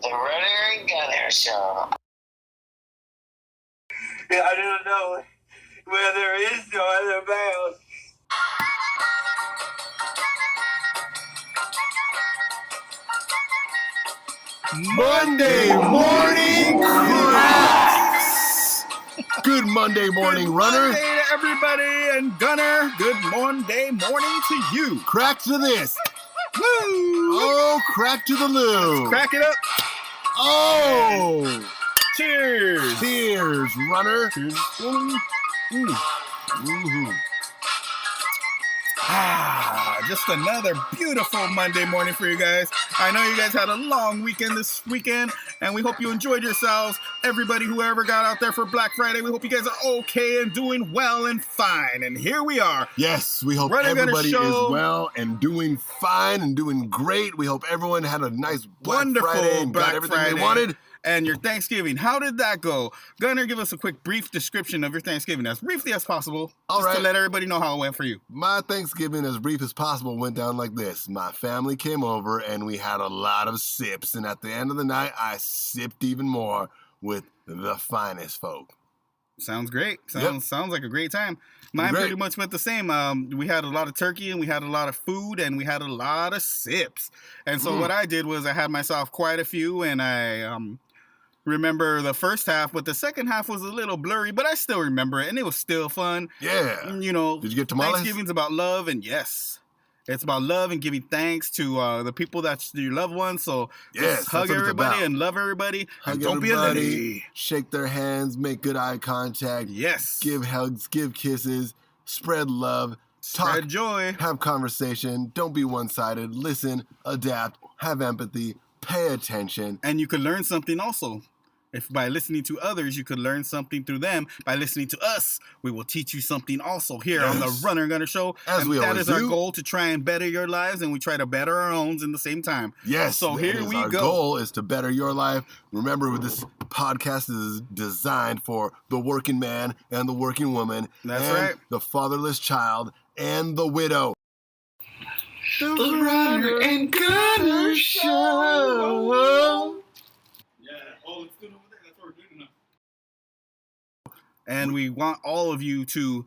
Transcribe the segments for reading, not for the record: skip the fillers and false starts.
The Runner and Gunner Show. I don't know where there is no other bounds. Monday morning cracks. Good Monday morning, runner. Monday to everybody, and Gunner, good Monday morning to you. Crack to this. Woo! Oh, crack to the loo. Crack it up. Oh, Cheers. cheers, runner. Cheers. Just another beautiful Monday morning for you guys. I know you guys had a long weekend this weekend, and we hope you enjoyed yourselves. Everybody, whoever got out there for Black Friday, we hope you guys are okay and doing well and fine. And here we are. Yes, we hope everybody is well and doing fine and doing great. We hope everyone had a nice Wonderful Friday and got everything Friday. they wanted. And your Thanksgiving, how did that go? Gunner, give us a quick brief description of your Thanksgiving as briefly as possible. All just right. to let everybody know how it went for you. My Thanksgiving, as brief as possible, went down like this. My family came over and we had a lot of sips. And at the end of the night, I sipped even more with the finest folk. Sounds great. Sounds like a great time. Mine pretty much went the same. We had a lot of turkey and we had a lot of food and we had a lot of sips. And so what I did was I had myself quite a few, and I remember the first half, but the second half was a little blurry, but I still remember it, and it was still fun. Yeah. You know, Did you get tamales? Thanksgiving's about love, and yes, it's about love and giving thanks to the people that's your loved ones. So Yes, just hug that's what it's everybody about. and love everybody. Hug And don't everybody, be a lady. shake their hands, make good eye contact, Yes. give hugs, give kisses, spread love, talk, Spread joy. have conversation, don't be one-sided, listen, adapt, have empathy, pay attention. And you could learn something also. If by listening to others, you could learn something through them. By listening to us, we will teach you something also here on the Runner and Gunner Show. As and we that always is our do. goal, to try and better your lives, and we try to better our own in the same time. Yes, So here we our go. goal is to better your life. Remember, this podcast is designed for the working man and the working woman. That's and right. the fatherless child and the widow. The Runner and Gunner Show. Yeah. Oh, let's do it over there. That's what we're doing now. And we want all of you to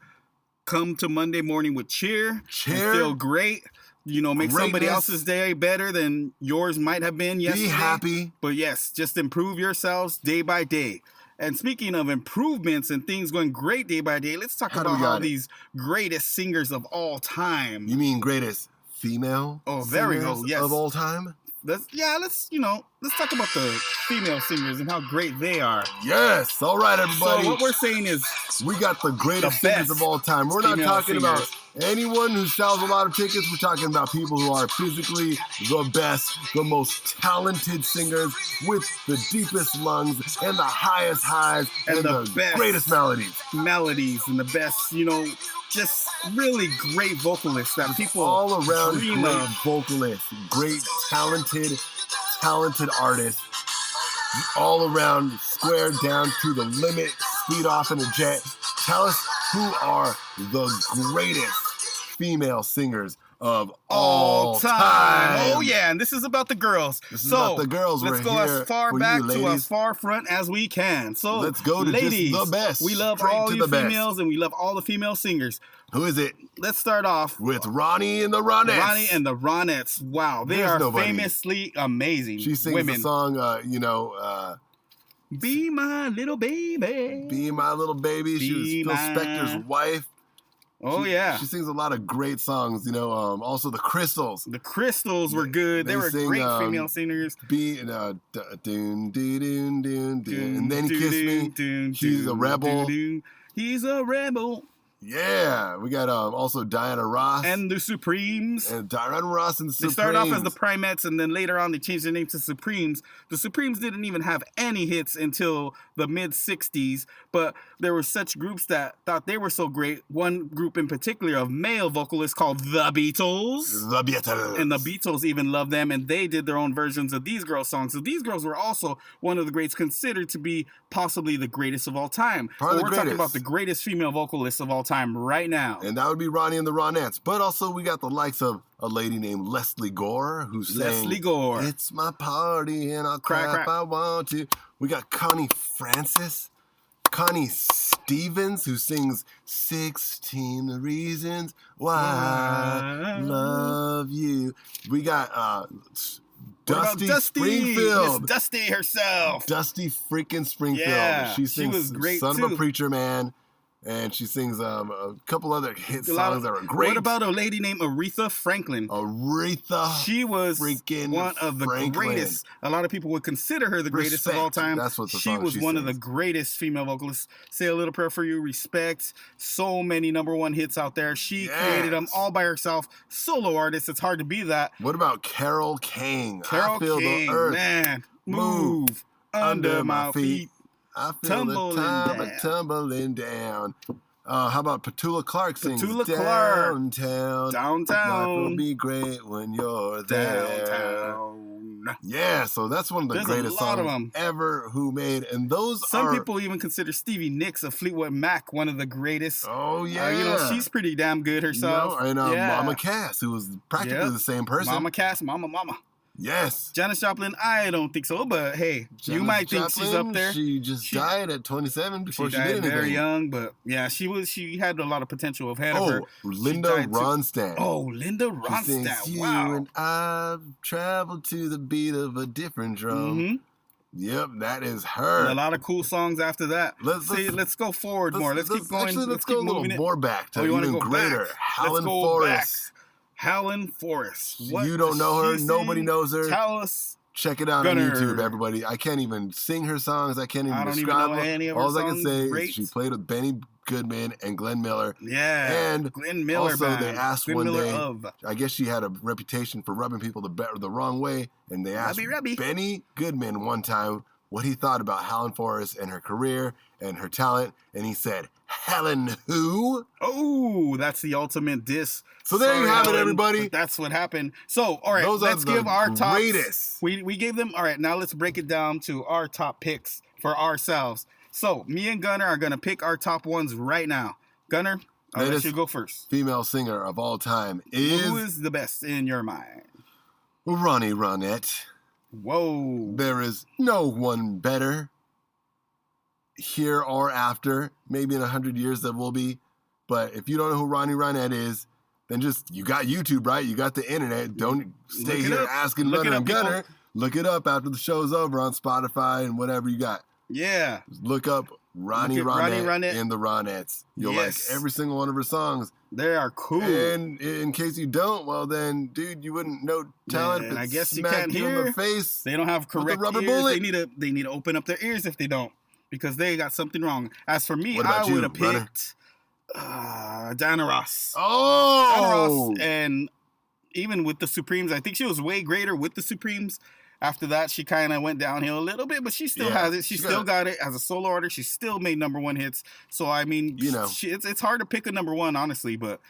come to Monday morning with cheer. Cheer. And feel great. You know, make somebody Greatness. else's day better than yours might have been yesterday. Be happy. But yes, just improve yourselves day by day. And speaking of improvements and things going great day by day, let's talk How do about we got all it? these greatest singers of all time. You mean greatest female Oh, there we singers go, yes. of all time? Let's talk about the female singers and how great they are. Yes. All right, everybody. So what we're saying is, We got the greatest The singers best of all time. We're not female talking about singers. anyone who sells a lot of tickets. We're talking about people who are physically the best, the most talented singers with the deepest lungs and the highest highs And and, the the best. greatest melodies. melodies and the best, just really great vocalists that people All around dream great of. vocalists, great talented artists. All around, squared down to the limit, speed off in a jet. Tell us who are the greatest female singers of all time. Oh yeah, and this is about the girls. This is about the girls. Let's We're go here as far for back you, to as ladies. far front as we can. So Let's go to just ladies, the best, We love straight all to you the best. females, and we love all the female singers. Who is it? Let's start off With Ronnie and the Ronettes. Ronnie and the Ronettes. Wow, they There's are nobody. famously amazing. She sings women. the song, Be my little baby. Be My Little Baby. She was Be Phil my- Spector's wife. Oh She- yeah. She sings a lot of great songs, also the Crystals. The Crystals were good. They They were sing, great female singers. Doon, doon, doon, doon, and then Kiss Me. She's a rebel. He's a rebel. Yeah, we got also Diana Ross And the Supremes. and Diana Ross and They Supremes. started off as the Primettes, and then later on they changed their name to Supremes. The Supremes didn't even have any hits until the mid-'60s, but there were such groups that thought they were so great. One group in particular of male vocalists called The Beatles. The Beatles. And the Beatles even loved them, and they did their own versions of these girls' songs. So these girls were also one of the greats, considered to be possibly the greatest of all time. Probably But we're the talking greatest. about the greatest female vocalists of all time right now. And that would be Ronnie and the Ronettes. But also we got the likes of a lady named Leslie Gore, who's saying, Leslie Gore. "It's my party and I'll Crack, cry crack. if I want to." We got Connie Stevens, who sings 16 Reasons Why I Love You. We got Dusty Springfield. Miss Dusty herself. Dusty freaking Springfield. Yeah, she she sings was great Son too. of a Preacher Man. And she sings a couple other hit songs that are great. What about a lady named Aretha Franklin? She was freaking one of the greatest. A lot of people would consider her the greatest of all time. That's what the she song was she one sings. of the greatest female vocalists. Say a Little Prayer for You, Respect. So many #1 hits out there. She created them all by herself. Solo artist. It's hard to be that. What about Carole King? Carole I feel King, the earth man, move under my feet. I feel Tumbling the time down. tumbling down. How about Petula Clark sings Petula Clark. Downtown? Downtown. Life will be great when you're there. Downtown. Yeah, so that's one of the There's greatest a lot of songs them. ever who made. And those Some are... people even consider Stevie Nicks of Fleetwood Mac one of the greatest. Oh, yeah. She's pretty damn good herself. And Mama Cass, who was practically the same person. Mama Cass, Mama. Yes. Janis Joplin, I don't think so, but hey, you might think she's up there. She just died at 27 before she died did anything. very young, but yeah, she had a lot of potential ahead of her. Linda Ronstadt. Linda Ronstadt. She sings, you wow. and I've traveled to the beat of a different drum. Mm-hmm. Yep, that is her. A lot of cool songs after that. Let's go forward more. Let's keep going. Actually, let's go a little more back to even greater. Back? Helen Forrest. Helen Forrest. You don't know her. Nobody knows her. Tell us. Check it out on YouTube, everybody. I can't even sing her songs. I can't even describe them. Any of her All songs. I can say Great. is she played with Benny Goodman and Glenn Miller. Yeah. And Glenn Miller. also, they asked Glenn one Miller day, I guess she had a reputation for rubbing people the wrong way. And they asked Benny Goodman one time what he thought about Helen Forrest and her career and her talent. And he said, "Helen who?" Oh, that's the ultimate diss. So there you have it, everybody. That's what happened. So, all right, let's give our top. We gave them. All right, now let's break it down to our top picks for ourselves. So, me and Gunner are going to pick our top ones right now. Gunner, I'll let you go first. Female singer of all time is... Who is the best in your mind? Ronnie Ronette. Whoa. There is no one better. Here or after. Maybe in 100 years there will be. But if you don't know who Ronnie Ronette is, then you got YouTube, right? You got the internet. Don't stay here asking Gunner and Gunner. Look it up after the show's over on Spotify and whatever you got. Yeah. Look up Ronnie Ronette and the Ronettes. You'll like every single one of her songs. They are cool. And in case you don't, well then, dude, you wouldn't know talent. And I guess you smack can't you hear. in the face. They don't have correct rubber ears. bullet. They need to open up their ears if they don't, because they got something wrong. As for me, I would have picked Diana Ross. Oh, Diana Ross, and even with the Supremes, I think she was way greater with the Supremes. After that, she kind of went downhill a little bit, but she still has it. She still got it as a solo artist. She still made #1 hits. So I mean, it's hard to pick a #1, honestly. But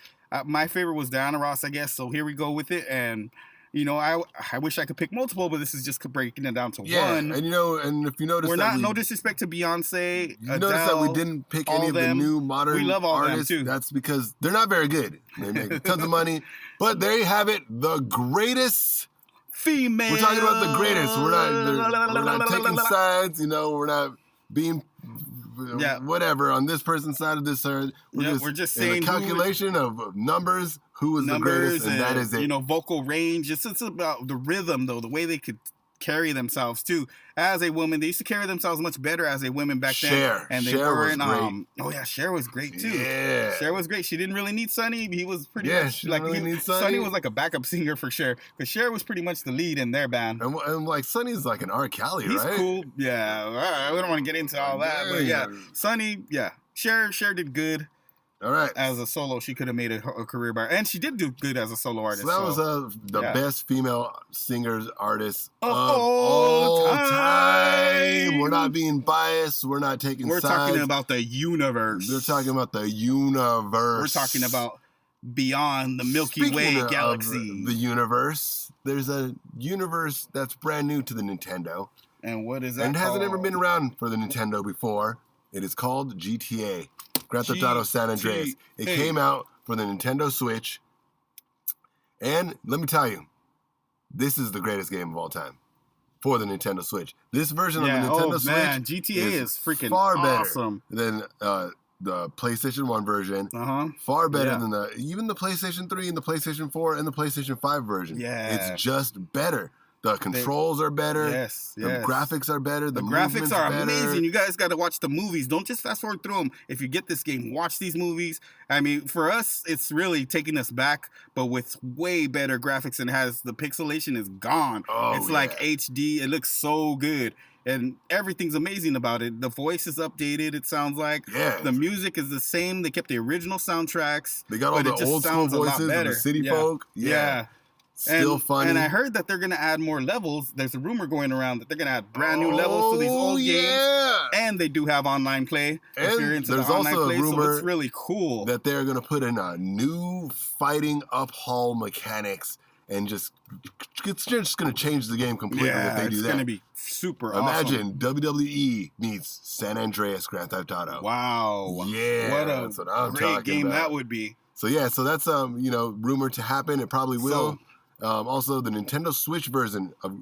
my favorite was Diana Ross, I guess. So here we go with it. And I wish I could pick multiple, but this is just breaking it down to one. And and if you notice, no disrespect to Beyonce, you Adele, notice that we didn't pick any of the new modern we love all artists. Them too. That's because they're not very good. They make tons of money, but there you have it, the greatest. Female. We're talking about the greatest. We're not taking sides. We're not being whatever on this person's side of this side. We're just saying in a calculation of numbers. Who is the greatest, and that is it. Vocal range. It's about the rhythm, though, the way they could carry themselves too. As a woman, they used to carry themselves much better as a women back then. And they weren't. Cher was great too. Yeah, Cher was great. She didn't really need Sonny. He was pretty much she didn't really need Sonny. Sonny was like a backup singer for Cher, because Cher was pretty much the lead in their band. And like Sonny's like an R. Kelly, right? He's cool. Yeah, we don't want to get into all that, but yeah, Sonny. Yeah, Cher did good. All right. As a solo, she could have made a career by, and she did do good as a solo artist. So that was the best female singers artist of all time. We're not being biased. We're not taking sides. We're talking about the universe. They're talking about the universe. We're talking about beyond the Milky Way galaxy. The universe. There's a universe that's brand new to the Nintendo. And what is that? And it hasn't ever been around for the Nintendo before. It is called GTA. Grand Theft Auto San Andreas. It came out for the Nintendo Switch. And let me tell you, this is the greatest game of all time for the Nintendo Switch. This version of the Nintendo Switch GTA is freaking far awesome. better than the PlayStation 1 version. Far better than even the PlayStation 3 and the PlayStation 4 and the PlayStation 5 version. Yeah. It's just better. The controls are better. Yes. The graphics are better. The graphics are better. amazing. You guys got to watch the movies. Don't just fast forward through them. If you get this game, watch these movies. I mean, for us, it's really taking us back, but with way better graphics, and has the pixelation is gone. It's like HD. It looks so good. And everything's amazing about it. The voice is updated, it sounds like. Yeah. The music is the same. They kept the original soundtracks. They got all the old school voices of the city folk. Yeah. Still funny. And I heard that they're going to add more levels. There's a rumor going around that they're going to add brand new levels to these old games. And they do have online play. And there's also a rumor so it's really cool that they're going to put in a new fighting up-haul mechanics, and it's just going to change the game completely if they do that. It's going to be super Imagine WWE meets San Andreas Grand Theft Auto. Wow. Yeah. What a great game that would be. So that's rumored to happen. It probably will. Also, the Nintendo Switch version of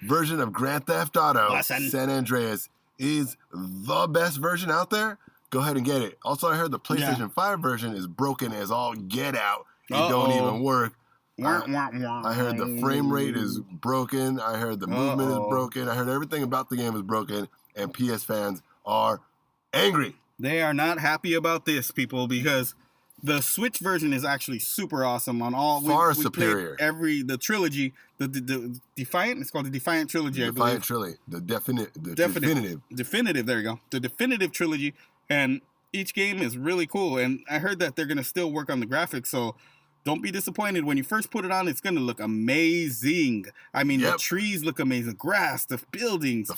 version of Grand Theft Auto San Andreas is the best version out there. Go ahead and get it. Also, I heard the PlayStation 5 version is broken as all get out. It don't even work. I heard the frame rate is broken. I heard the movement is broken. I heard everything about the game is broken, and PS fans are angry. They are not happy about this, people, because the Switch version is actually super awesome on all. Far superior. The trilogy, the Defiant. It's called the Defiant trilogy. Defiant trilogy. Definitive. Definitive. There you go. The definitive trilogy, and each game is really cool. And I heard that they're gonna still work on the graphics, so don't be disappointed when you first put it on. It's gonna look amazing. I mean, the trees look amazing, grass, the buildings, the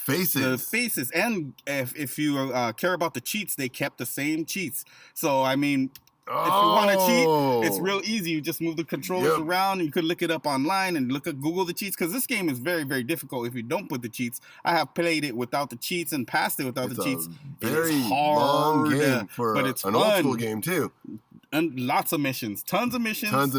faces, and if you care about the cheats, they kept the same cheats. So I mean. If you want to cheat, it's real easy. You just move the controllers around. You could look it up online and Google the cheats, because this game is very, very difficult if you don't put the cheats. I have played it without the cheats and passed it without the cheats. Very long game for but it's an fun. old school game too. And lots of missions, tons of tons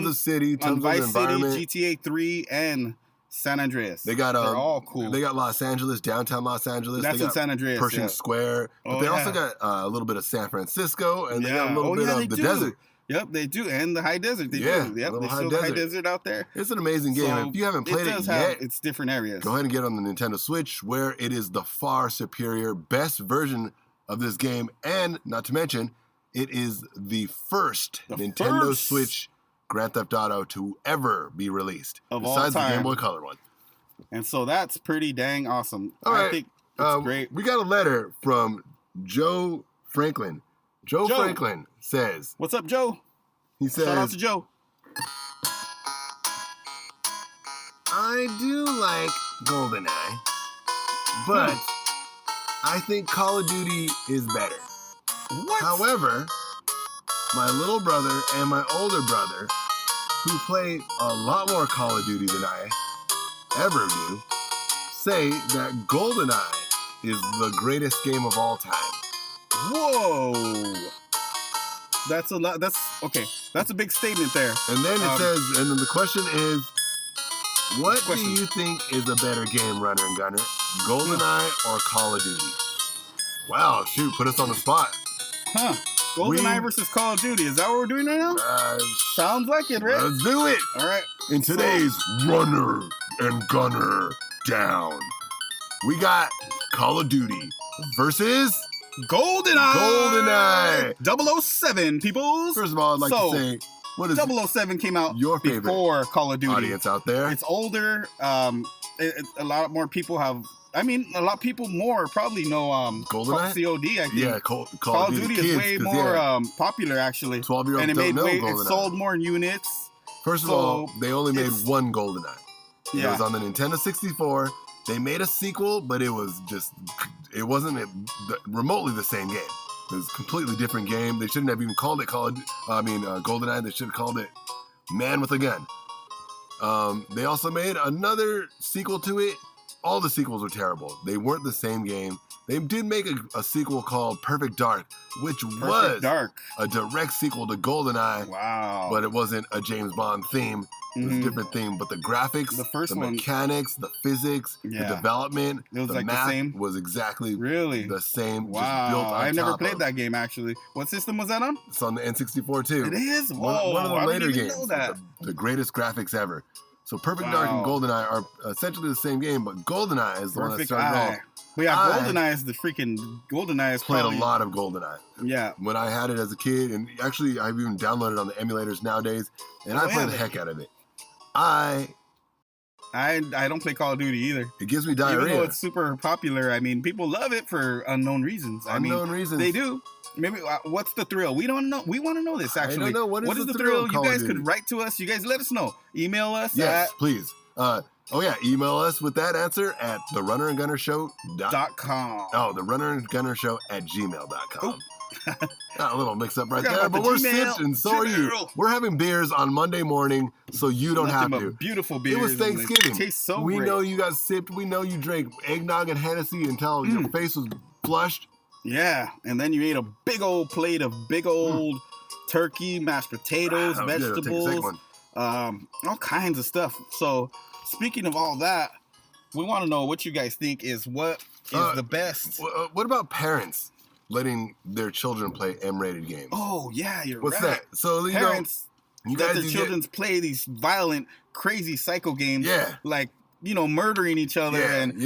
of city, tons of Vice environment. City, GTA 3, and San Andreas. They're all cool. They got Los Angeles, downtown Los Angeles. That's they got in San Andreas. Pershing Square. But they also got a little bit of San Francisco, and they got a little bit of the desert. Yep, they do. And the high desert. They do. Yep, they show the high desert out there. It's an amazing game. So if you haven't played it yet, it's different areas. Go ahead and get on the Nintendo Switch, where it is the far superior, best version of this game. And not to mention, it is the first Nintendo Switch Grand Theft Auto to ever be released, besides the Game Boy Color one. And so that's pretty dang awesome. I think it's great. We got a letter from Joe Franklin. Joe Franklin says... What's up, Joe? He says... Shout out to Joe. I do like Goldeneye, but I think Call of Duty is better. What? However, my little brother and my older brother, who play a lot more Call of Duty than I ever do, say that Goldeneye is the greatest game of all time. Whoa. That's a lot. That's a big statement there. And then it says, and then the question is, what do you think is a better game, Runner and Gunner? Goldeneye or Call of Duty? Wow, shoot, put us on the spot. Goldeneye versus Call of Duty. Is that what we're doing right now? Sounds like it, right? Let's do it. All right. In today's Runner and Gunner Down, we got Call of Duty versus Goldeneye 007, people. First of all, I'd like to say, what is 007 came out your favorite before Call of Duty. Audience out there. It's older. A lot more people have. I mean, a lot of people more probably know Goldeneye? COD. I think. Yeah, Call of Duty is way more popular actually. 12-year-olds and don't know Goldeneye. It sold more units. First of all, they only made one Goldeneye. Yeah. It was on the Nintendo 64. They made a sequel, but it wasn't remotely the same game. It was a completely different game. They shouldn't have even called it Goldeneye. They should have called it Man with a Gun. They also made another sequel to it all the sequels were terrible. They weren't the same game. They did make a sequel called Perfect Dark, which was a direct sequel to Goldeneye. Wow. But it wasn't a James Bond theme. It was a different theme. But the graphics, the mechanics, the physics, the development, it was the like math the same? was exactly the same. Wow. Just built on I've never top played of. that game, actually. What system was that on? It's on the N64 too. It is? Whoa, one of the later games. Know that. The greatest graphics ever. So Perfect Dark and Goldeneye are essentially the same game, but Goldeneye is the one that started it all. But yeah, Goldeneye is the freaking... Goldeneye is played a lot of Goldeneye. Yeah. When I had it as a kid, and actually I've even downloaded it on the emulators nowadays, and I play the heck out of it. I don't play Call of Duty either. It gives me diarrhea. Even though it's super popular, I mean, people love it for unknown reasons. Unknown reasons. They do. Maybe what's the thrill? We don't know. We want to know this, actually. I don't know. What is the thrill? You guys could write to us. You guys let us know. Email us. Yes, please. Email us with that answer at therunnerandgunnershow.com. Oh, therunnerandgunnershow@gmail.com. Got a little mix up right there, but we're sipped and so are you. We're having beers on Monday morning, so you don't have to. Beautiful beers. It was Thanksgiving. It tastes so we great. know you guys sipped. We know you drank eggnog and Hennessy until your face was flushed. Yeah, and then you ate a big old plate of big old turkey, mashed potatoes, vegetables, all kinds of stuff. So, speaking of all that, we want to know what you guys think is the best. What about parents letting their children play M-rated games? Oh, yeah, you're right. What's that? So, parents let their children play these violent, crazy psycho games. Yeah. Like, murdering each other, and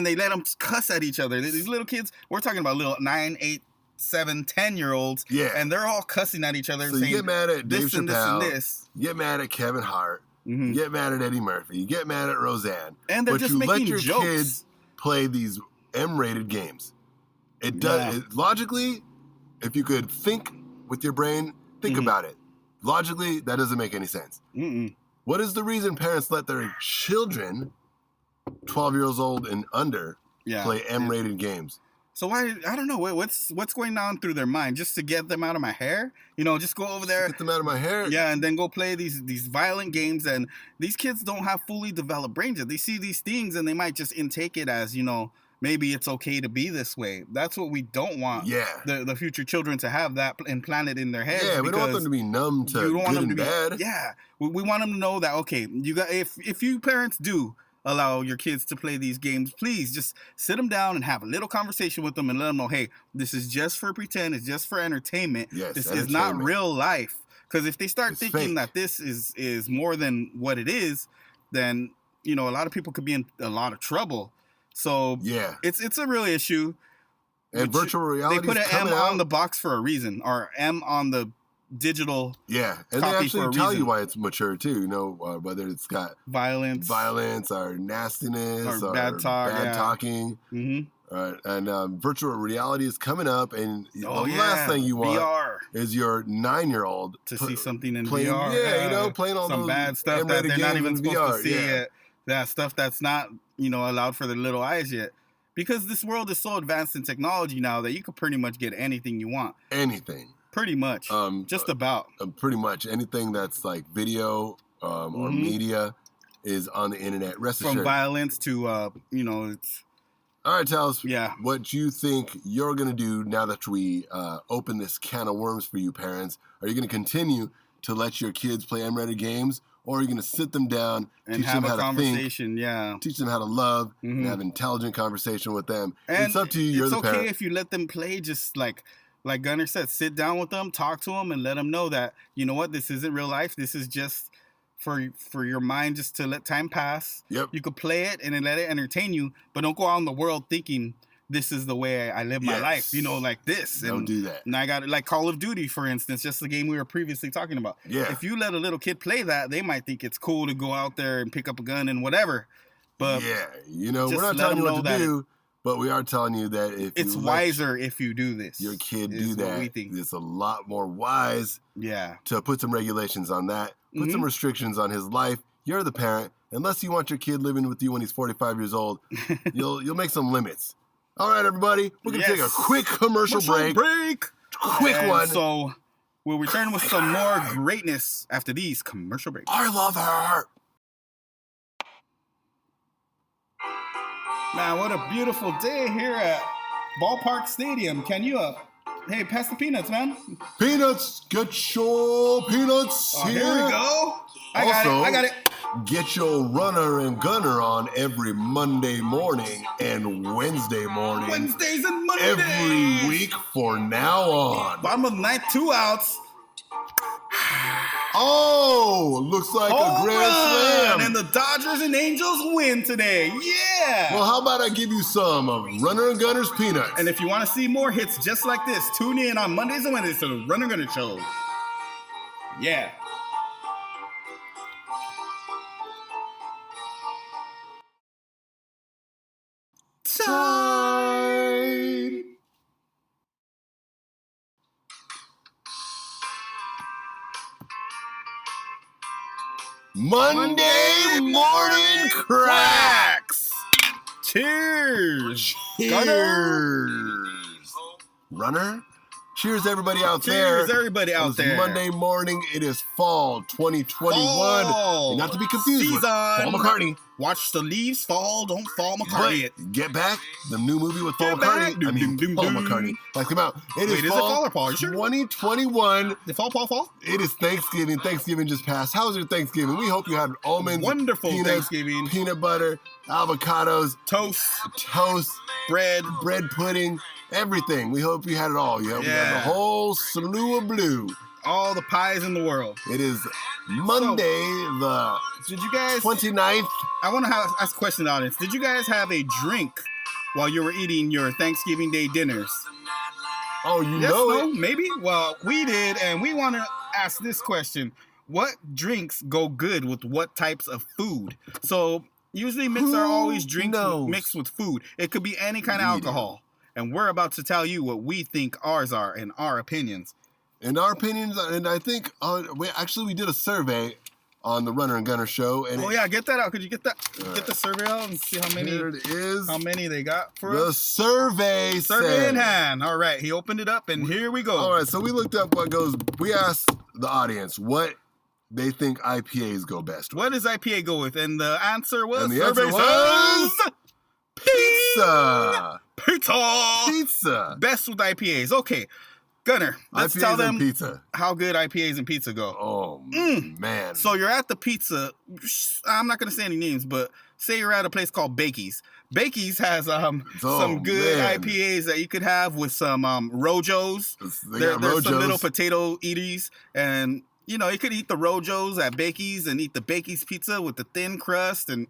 they let them cuss at each other. These little kids, we're talking about little 9, 8, 7, 10-year-olds, and they're all cussing at each other. So saying, you get mad at Dave this and Chappelle, this and this. You get mad at Kevin Hart, you get mad at Eddie Murphy, you get mad at Roseanne, and they're just making jokes. Let your kids play these M-rated games. It does logically. If you could think with your brain, think about it. Logically, that doesn't make any sense. What is the reason parents let their children, 12 years old and under, play M-rated games? So why? I don't know. What's going on through their mind? Just to get them out of my hair? Just go over there. Get them out of my hair. Yeah, and then go play these violent games. And these kids don't have fully developed brains yet. They see these things and they might just intake it as, maybe it's okay to be this way. That's what we don't want. Yeah. The future children to have that implanted in their heads. Yeah, we don't want them to be numb to good and bad. Yeah, we want them to know that, okay, if you parents do allow your kids to play these games, please just sit them down and have a little conversation with them and let them know, hey, this is just for pretend. It's just for entertainment. Yes, this is not real life. Because if they start thinking fake. that this is more than what it is, then, a lot of people could be in a lot of trouble. So it's a real issue. And virtual reality. They put an M on the box for a reason, or M on the digital. Yeah, and they actually tell you why it's mature too. Whether it's got violence, or nastiness, or bad talking. And virtual reality is coming up, and the last thing you want VR. Is your 9-year-old to see something in playing, VR. Yeah, playing all some bad stuff that they're not even supposed to see it. That stuff that's not, allowed for their little eyes yet. Because this world is so advanced in technology now that you could pretty much get anything you want. Anything. Pretty much. Just about. Pretty much. Anything that's like video or media is on the internet. From violence to, it's... All right, tell us what you think you're going to do now that we open this can of worms for you parents. Are you going to continue to let your kids play M-rated games? Or are you going to sit them down and teach have them how a conversation? To think, teach them how to love, and have intelligent conversation with them. And it's up to you. You're the parent. It's okay if you let them play. Just like Gunner said, sit down with them, talk to them, and let them know that this isn't real life. This is just for your mind, just to let time pass. Yep. You could play it and then let it entertain you, but don't go out in the world thinking this is the way I live my life, like this. Don't do that. And I got it, like Call of Duty, for instance, just the game we were previously talking about. Yeah. If you let a little kid play that, they might think it's cool to go out there and pick up a gun and whatever. But we're not telling you what to do, but we are telling you that if it's wiser if you do this. Your kid do that. We think. It's a lot more wise. Yeah. To put some regulations on that, put some restrictions on his life. You're the parent. Unless you want your kid living with you when he's 45 years old, you'll make some limits. All right, everybody, we're going to take a quick commercial break. Quick one. So we'll return with some more greatness after these commercial breaks. I love her. Man, what a beautiful day here at Ballpark Stadium. Can you, hey, pass the peanuts, man. Peanuts, get your peanuts here. Here we go. I got it. Get your runner and gunner on every Monday morning and Wednesday morning. Wednesdays and Mondays. Every week for now on. Bottom of the ninth, 2 outs. Oh, looks like a grand slam. And the Dodgers and Angels win today. Yeah. Well, how about I give you some of Runner and Gunner's peanuts? And if you want to see more hits just like this, tune in on Mondays and Wednesdays to the Runner and Gunner Show. Yeah. Time. Monday morning cracks. Cheers. Cheers. Runner. Cheers, everybody out there. Cheers, everybody out there. Monday morning. It is fall 2021. Fall. Not to be confused with Paul McCartney. Watch the leaves fall, don't fall McCartney. But Get Back, the new movie with Paul Get Back. McCartney. Paul McCartney. Like, come out. It is fall, Paul? You sure? 2021. Did fall? It is Thanksgiving. Thanksgiving just passed. How was your Thanksgiving? We hope you had almonds, Wonderful peanuts, Thanksgiving. peanut butter, avocados, toast, bread pudding, everything. We hope you had it all. We had the whole slew of blue. All the pies in the world. It is Monday, the did you guys 29th. I want to ask a question to the audience. Did you guys have a drink while you were eating your Thanksgiving Day dinners? Oh, no, maybe? Well, we did, and we want to ask this question. What drinks go good with what types of food? So, usually mix are always drinks mixed with food. It could be any kind of alcohol. And we're about to tell you what we think ours are and our opinions. And our opinions, and I think, we did a survey on the Runner and Gunner show. And get that out. Could you get that? Get the survey out and see how many. Here it is. How many they got for us? The survey in hand. All right, he opened it up, and here we go. All right, so we looked up what goes. We asked the audience what they think IPAs go best with. What does IPA go with? And the answer was. And the answer was pizza. Pizza. Best with IPAs. Okay. Gunner, let's tell them pizza. How good IPAs and pizza go. Oh, man. So you're at the pizza. I'm not going to say any names, but say you're at a place called Bakey's. Bakey's has some good IPAs that you could have with some Rojos. There's some little potato eateries. And, you could eat the Rojos at Bakey's and eat the Bakey's pizza with the thin crust and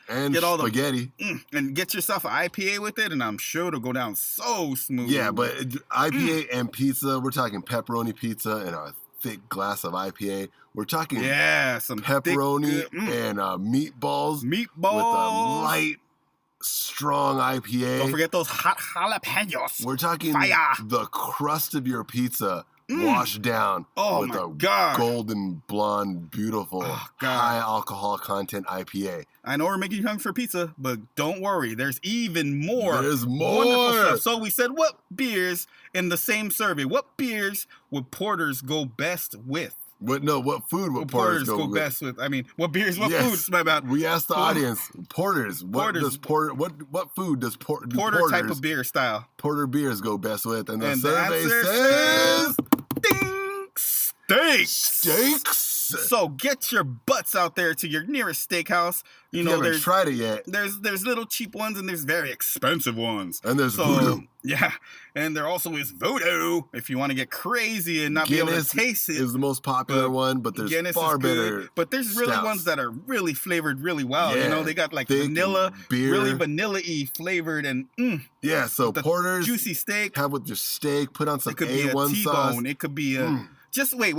get all spaghetti. And get yourself an IPA with it, and I'm sure it'll go down so smooth. Yeah, but IPA and pizza, we're talking pepperoni pizza and a thick glass of IPA. We're talking some pepperoni and meatballs with a light, strong IPA. Don't forget those hot jalapenos. We're talking the crust of your pizza washed down with a golden blonde, beautiful, high alcohol content IPA. I know we're making you hungry for pizza, but don't worry. There's even more. There's more. Wonderful stuff. So we said, what beers in the same survey? What beers would porters go best with? What food would porters go best with? I mean, what beers, what foods? My bad. We asked the audience, porters. What food does porter type of beer style? Porter beers go best with, and the survey says, ding, steaks. So get your butts out there to your nearest steakhouse. You haven't tried it yet. There's little cheap ones and there's very expensive ones. And there's Voodoo. Yeah, and there also is Voodoo if you want to get crazy and not Guinness be able to taste it. Is the most popular one, but there's Guinness far better. But there's really ones that are really flavored really well. Yeah, they got like vanilla, beer. Really vanilla-y flavored and yeah. So porters, juicy steak. Have with your steak. Put on some A1 sauce. It could be a. Just wait.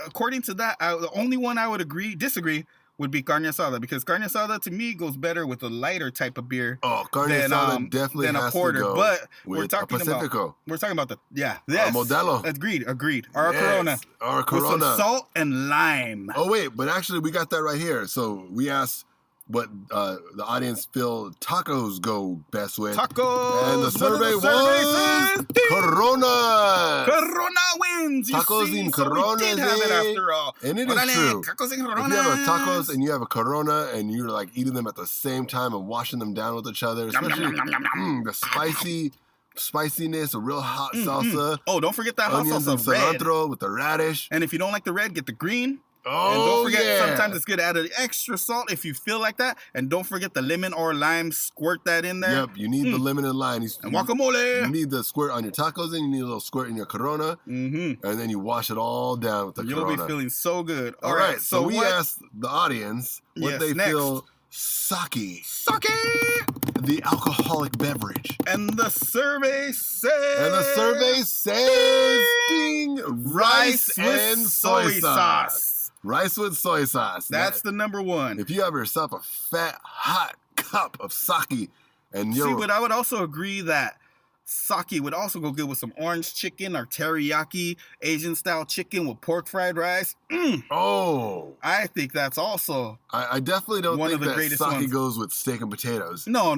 According to that, the only one I would disagree would be carne asada, because carne asada to me goes better with a lighter type of beer. Oh, carne asada definitely than has a porter. to go But with we're talking Pacifico. about yes, Modelo. Agreed. Our Corona. Our Corona. With some salt and lime. Oh wait, but actually we got that right here. So we asked what the audience feel tacos go best with. Tacos. And the survey was Corona. Corona wins. Tacos you in see, so we Coronas, did have it after all. And it is Orale, true. tacos en If Coronas. you have a tacos and you have a Corona and you're like eating them at the same time and washing them down with each other, especially the spiciness, a real hot salsa. Oh, don't forget that hot Onions and salsa red. cilantro with the radish. And if you don't like the red, get the green. Oh, and don't forget, yeah. sometimes it's good to add an extra salt if you feel like that. And don't forget the lemon or lime, squirt that in there. Yep, you need the lemon and lime. And guacamole. You need the squirt on your tacos and you need a little squirt in your Corona. And then you wash it all down with the You'll Corona. be feeling so good. All right, so we asked the audience what they next. feel sake, Sake! the alcoholic beverage. And the survey says... And the survey says, ding, rice with and soy sauce. Rice with soy sauce. That's the number one. If you have yourself a fat, hot cup of sake and you're... See, but I would also agree that sake would also go good with some orange chicken or teriyaki Asian-style chicken with pork fried rice. Oh. I think that's also... I definitely don't one think of the that greatest sake ones. goes with steak and potatoes. No.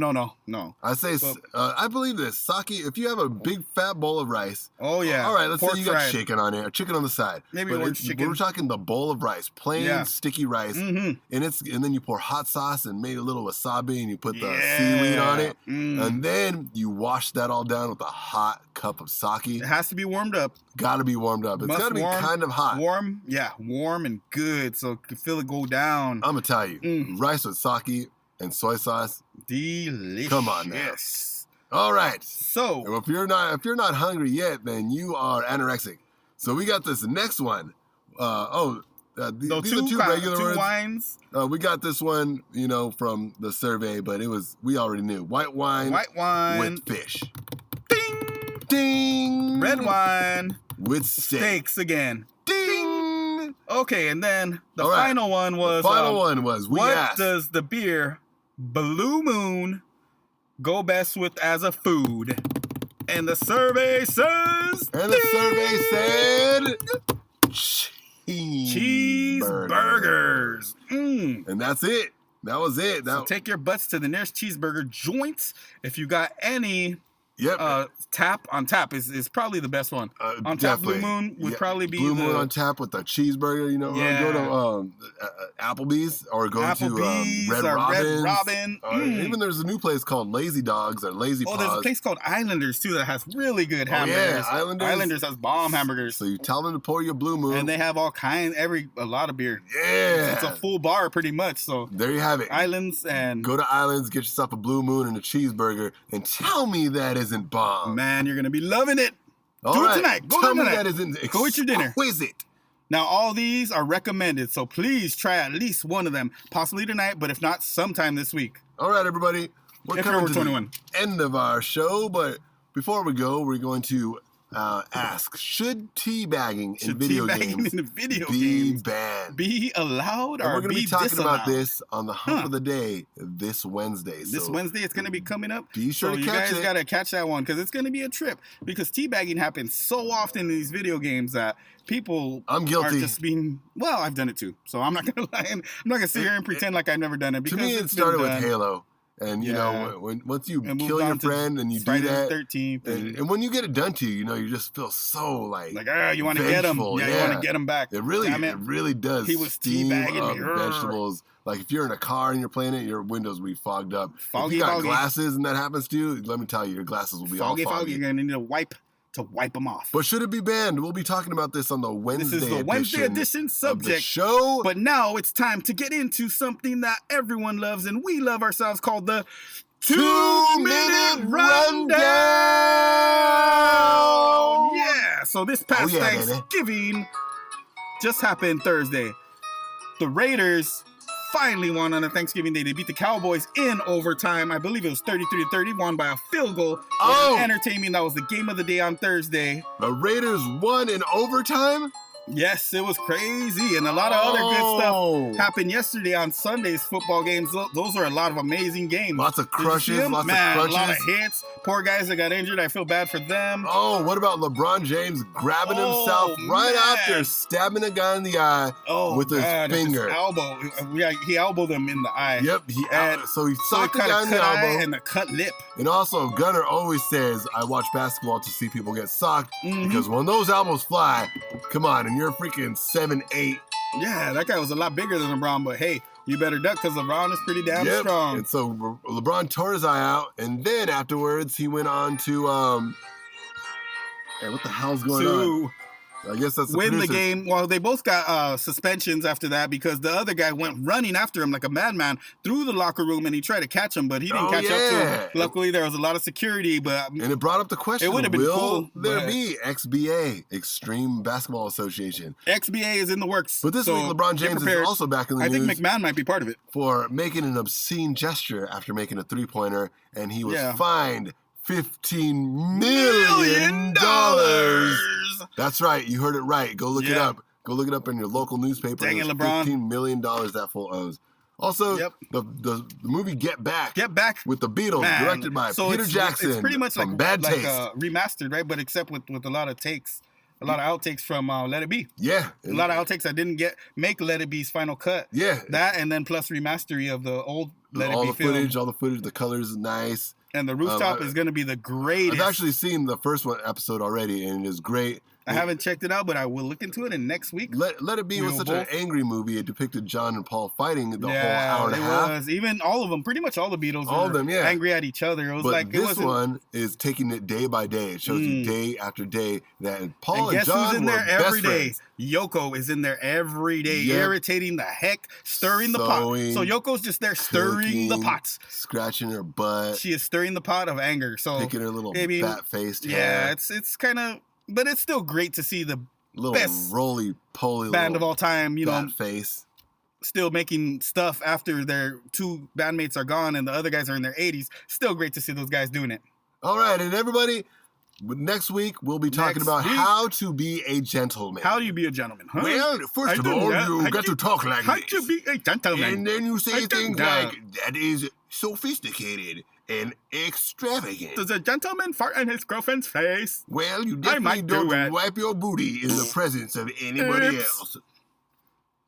I say, But- I believe this. Sake, if you have a big fat bowl of rice, Oh, yeah. all right, let's Pork say you got fried. chicken on it, chicken on the side. Maybe But orange chicken. We're talking the bowl of rice, plain sticky rice, and then you pour hot sauce and maybe a little wasabi, and you put the seaweed on it, and then you wash that all down with a hot cup of sake. It has to be warmed up. Got to be warmed up. It's Must got to be warm- kind of hot. Warm and good, so you can feel it go down. I'm gonna tell you, rice with sake and soy sauce. Delicious. Come on now. All right. So If you're not hungry yet, then you are anorexic. So we got this next one. These are two regular ones. wines. We got this one, from the survey, but we already knew. White wine with fish. Ding. Ding. Red wine with steak. steaks again. Ding. Okay, and then the All right. final one was we what asked, does the beer Blue Moon go best with as a food? And the survey says... And the survey said... Cheeseburgers. And that's it. That was it. So take your butts to the nearest cheeseburger joint. If you got any... Yep. Tap on tap is probably the best one. On tap Blue Moon would probably be Blue Moon on tap with the cheeseburger. Go to Applebee's or go to Red Robin. Even there's a new place called Lazy Dogs or Lazy Paws. Oh, there's a place called Islanders too that has really good hamburgers. Yeah, Islanders has bomb hamburgers. So you tell them to pour your Blue Moon, and they have all a lot of beer. Yeah, it's a full bar pretty much. So there you have it. Islands and go to Islands, get yourself a Blue Moon and a cheeseburger, and tell me that isn't bomb. Man, you're gonna be loving it. Do it tonight. Tell me that isn't go eat your dinner. Exquisite. Now, all these are recommended, so please try at least one of them, possibly tonight, but if not, sometime this week. All right, everybody. We're coming to 21. the end of our show, but before we go, we're going to ask, should teabagging in video games be banned? Be allowed and or we're going to be talking disallowed? about this on the Hump of the Day this Wednesday. This Wednesday, it's going to be coming up. Be sure to catch it. You guys got to catch that one because it's going to be a trip. Because teabagging happens so often in these video games that people I'm guilty. are just being... Well, I've done it too. So I'm not going to lie. I'm not going to sit here and pretend like I've never done it. Because to me, it started with Halo. And, once you kill your friend and you do that, 13th and when you get it done to you, you just feel so you want to get him. Yeah, you want to get him back. It really does. He was steam teabagging up me. vegetables. Like if you're in a car and you're playing it, your windows will be fogged up. If you got foggy. glasses and that happens to you, let me tell you, your glasses will be all foggy. You're going to need a wipe to wipe them off. But should it be banned? We'll be talking about this on the Wednesday edition. This is the Wednesday edition subject. Of the show. But now it's time to get into something that everyone loves and we love ourselves called the 2-minute rundown. Yeah. So this past Thanksgiving just happened Thursday. The Raiders finally won on a Thanksgiving Day. They beat the Cowboys in overtime. I believe it was 33-30, won by a field goal. Entertainment. That was the game of the day on Thursday. The Raiders won in overtime? Yes, it was crazy, and a lot of other good stuff happened yesterday on Sunday's football games. Those are a lot of amazing games. Lots of crushes, a lot of hits. Poor guys that got injured. I feel bad for them. Oh, what about LeBron James grabbing himself right after stabbing a guy in the eye with his finger? His elbow. Yeah, he elbowed him in the eye. Yep, so he socked the guy in the elbow and a cut lip. And also, Gunner always says, "I watch basketball to see people get socked because when those elbows fly, come on, and you're freaking 7'8". Yeah, that guy was a lot bigger than LeBron, but hey, you better duck because LeBron is pretty damn strong." And so LeBron tore his eye out, and then afterwards he went on to hey, what the hell's going on? I guess that's the win producer. The game. Well, they both got suspensions after that because the other guy went running after him like a madman through the locker room, and he tried to catch him, but he didn't catch up to him. Luckily, there was a lot of security, and it brought up the question: it would have been cool. There be XBA, Extreme Basketball Association? XBA is in the works. But this week, LeBron James is also back in the news. I think McMahon might be part of it for making an obscene gesture after making a 3-pointer, and he was fined $15 million. That's right. You heard it right. Go look it up. Go look it up in your local newspaper. Dang it, LeBron. $15 million that fool owes. Also, the movie Get Back with the Beatles, directed by Peter Jackson. It's pretty much like Bad Taste. Remastered, right? But except with a lot of takes. A lot of outtakes from Let It Be. Yeah. A lot of outtakes that didn't make Let It Be's final cut. Yeah. That and then plus remastery of the old Let It Be film. All the footage, the colors is nice. And the rooftop is going to be the greatest. I've actually seen the first episode already, and it is great. I haven't checked it out, but I will look into it. And next week, Let It Be was such an angry movie. It depicted John and Paul fighting the whole hour and a half. It was. Even all of them, pretty much all the Beatles were angry at each other. It was this one is taking it day by day. It shows you day after day that Paul and John who's in there every day? Friends. Yoko is in there every day, irritating the heck, stirring the pot. So Yoko's just there stirring the pots. Scratching her butt. She is stirring the pot of anger. So picking her little fat-faced hair. Yeah, it's kind of... But it's still great to see the best roly-poly band of all time, face. Still making stuff after their two bandmates are gone and the other guys are in their 80s. Still great to see those guys doing it. All right, and everybody, next week we'll be talking about how to be a gentleman. How do you be a gentleman? Huh? Well, first of all, you got to talk like how this. How to be a gentleman? And then you say things like, that is sophisticated and extravagant. Does a gentleman fart in his girlfriend's face? Well, you definitely don't wipe your booty in the presence of anybody else.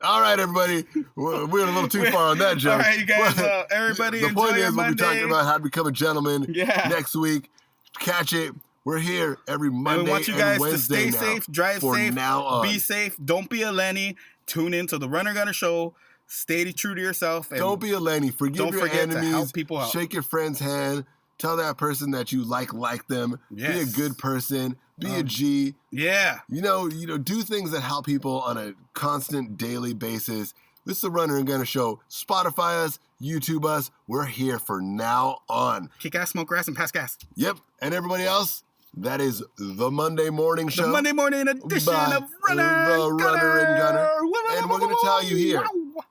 All right, everybody. We're a little too far on that joke. All right, you guys. Everybody, the point is, we'll be talking about how to become a gentleman next week. Catch it. We're here every Monday and we want you guys Wednesday to stay safe, drive safe, be safe. Don't be a Lenny. Tune in to the Runner Gunner Show. Stay true to yourself. And don't be a Lenny. Forgive your enemies. To help people out. Shake your friend's hand. Tell that person that you like them. Yes. Be a good person. Be a G. Yeah. You know, do things that help people on a constant daily basis. This is the Runner and Gunner Show. Spotify us, YouTube us. We're here for now on. Kick ass, smoke grass, and pass gas. Yep. And everybody else, that is the Monday morning show. The Monday morning edition of Runner and Gunner. And we're going to tell you here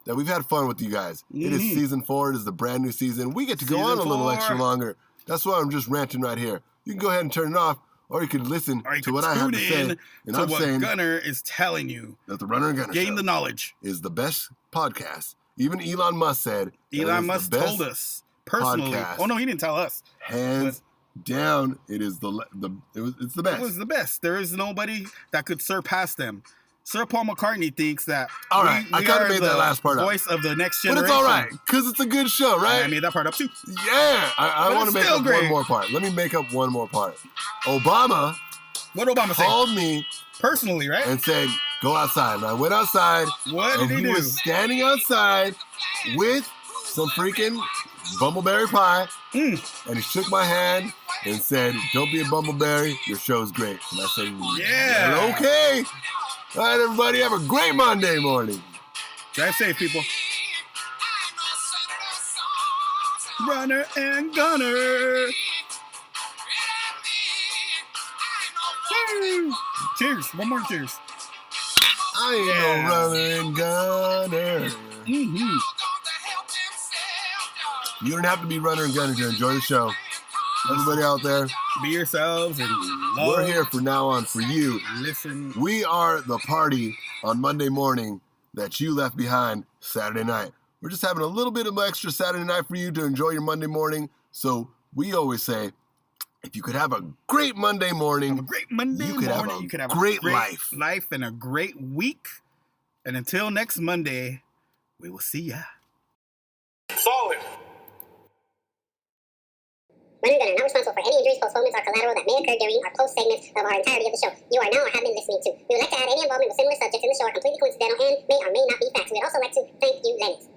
that we've had fun with you guys. It is season 4. It is the brand new season. We get to go on a little extra longer. That's why I'm just ranting right here. You can go ahead and turn it off, or you can listen to what I have to say. And I'm saying Gunner is telling you that the Runner and Gunner Show the knowledge is the best podcast. Even Elon Musk said. Elon Musk told us personally. Podcast. Oh no, he didn't tell us. Hands down, it's the best. It was the best. There is nobody that could surpass them. Sir Paul McCartney thinks that. All right, I kind of made that last part up. Voice of the next generation. But it's all right, because it's a good show, right? I made that part up too. Yeah, I want to make up one more part. Let me make up one more part. Obama. What Obama called me personally, right? And said, "Go outside." And I went outside. What did he do? He was standing outside with some freaking bumbleberry pie, and he shook my hand and said, "Don't be a bumbleberry. Your show's great." And I said, "Yeah, okay." All right, everybody, have a great Monday morning. Drive safe, people. Runner and Gunner. Cheers. One more cheers. I ain't no runner and gunner. Mm-hmm. You don't have to be runner and gunner to enjoy the show. Everybody out there, be yourselves and love. We're here from now on for you. Listen. We are the party on Monday morning that you left behind Saturday night. We're just having a little bit of extra Saturday night for you to enjoy your Monday morning. So we always say, if you could have a great Monday morning, you could have a great life and a great week. And until next Monday, we will see ya. Solid. Runner Gunner, not responsible for any injuries, postponements, or collateral that may occur during or post segments of our entirety of the show. You are now or have been listening to. We would like to add any involvement with similar subjects in the show are completely coincidental and may or may not be facts. We would also like to thank you, Lennox.